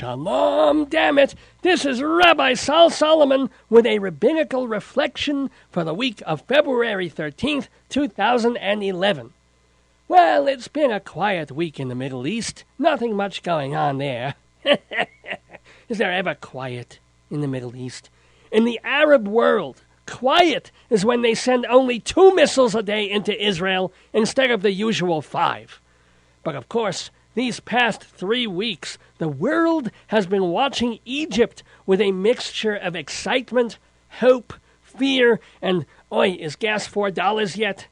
Shalom Dammit! This is Rabbi Sol Solomon with a Rabbinical Reflection for the week of February 13th, 2011. Well, it's been a quiet week in the Middle East. Nothing much going on there. Is there ever quiet in the Middle East? In the Arab world, quiet is when they send only 2 missiles a day into Israel instead of the usual 5. But of course, these past 3 weeks, the world has been watching Egypt with a mixture of excitement, hope, fear, and, is gas $4 yet?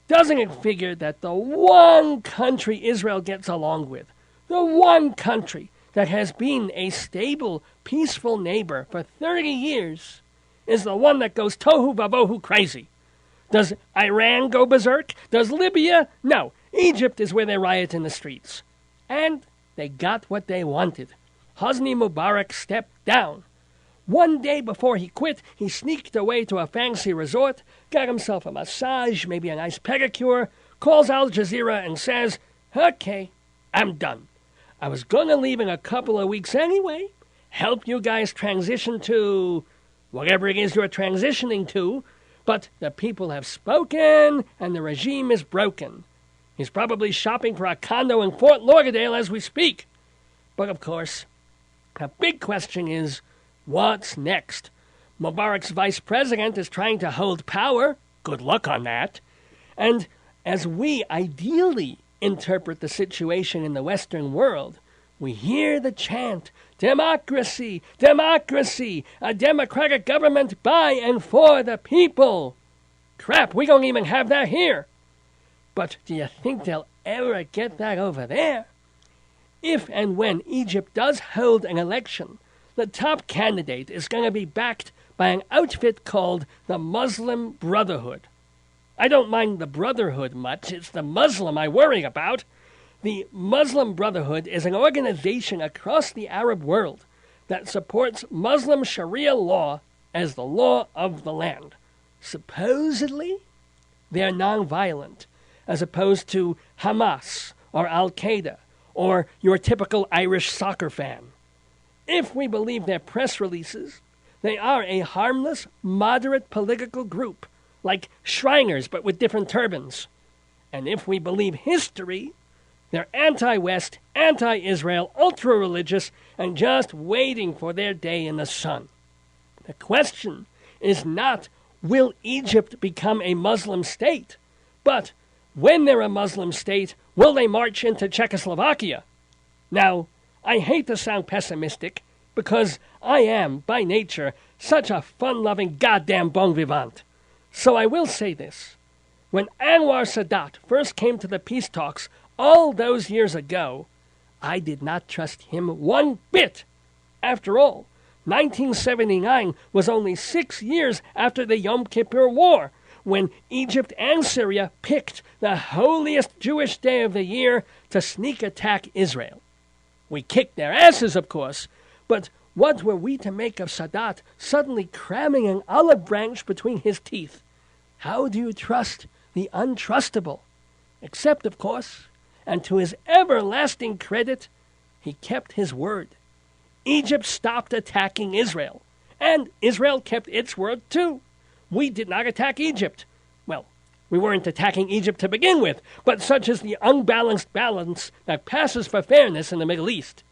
Doesn't it figure that the one country Israel gets along with, the one country that has been a stable, peaceful neighbor for 30 years, is the one that goes tohu-va-voho crazy? Does Iran go berserk? Does Libya? No, Egypt is where they riot in the streets. And they got what they wanted. Hosni Mubarak stepped down. One day before he quit, he sneaked away to a fancy resort, got himself a massage, maybe a nice pedicure, calls Al Jazeera and says, "Okay, I'm done. I was going to leave in a couple of weeks anyway, help you guys transition to whatever it is you're transitioning to, but the people have spoken and the regime is broken." He's probably shopping for a condo in Fort Lauderdale as we speak. But of course, a big question is, what's next? Mubarak's vice president is trying to hold power. Good luck on that. And as we ideally interpret the situation in the Western world, we hear the chant, "Democracy, democracy, a democratic government by and for the people." Crap, we don't even have that here. But do you think they'll ever get that over there? If and when Egypt does hold an election, the top candidate is going to be backed by an outfit called the Muslim Brotherhood. I don't mind the Brotherhood much, it's the Muslim I worry about. The Muslim Brotherhood is an organization across the Arab world that supports Muslim Sharia law as the law of the land. Supposedly, they're nonviolent, as opposed to Hamas or Al-Qaeda or your typical Irish soccer fan. If we believe their press releases, they are a harmless, moderate political group, like Shriners but with different turbans. And if we believe history, they're anti-West, anti-Israel, ultra-religious, and just waiting for their day in the sun. The question is not, will Egypt become a Muslim state? But when they're a Muslim state, will they march into Czechoslovakia? Now, I hate to sound pessimistic, because I am, by nature, such a fun-loving goddamn bon vivant. So I will say this. When Anwar Sadat first came to the peace talks all those years ago, I did not trust him one bit. After all, 1979 was only 6 years after the Yom Kippur War, when Egypt and Syria picked the holiest Jewish day of the year to sneak attack Israel. We kicked their asses, of course, but what were we to make of Sadat suddenly cramming an olive branch between his teeth? How do you trust the untrustable? Except, of course, and to his everlasting credit, he kept his word. Egypt stopped attacking Israel, and Israel kept its word too. We did not attack Egypt. Well, we weren't attacking Egypt to begin with, but such is the unbalanced balance that passes for fairness in the Middle East.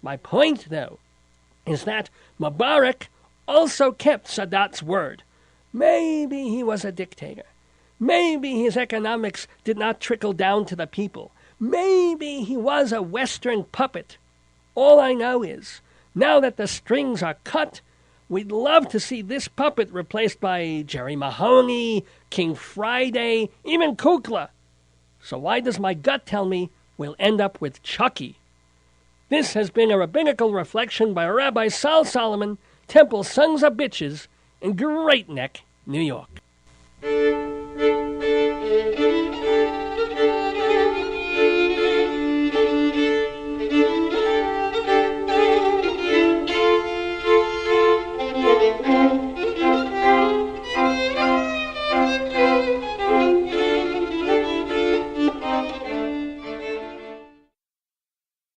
My point, though, is that Mubarak also kept Sadat's word. Maybe he was a dictator. Maybe his economics did not trickle down to the people. Maybe he was a Western puppet. All I know is, now that the strings are cut, we'd love to see this puppet replaced by Jerry Mahoney, King Friday, even Kukla. So why does my gut tell me we'll end up with Chucky? This has been a Rabbinical Reflection by Rabbi Sol Solomon, Temple Sons of Bitches, in Great Neck, New York.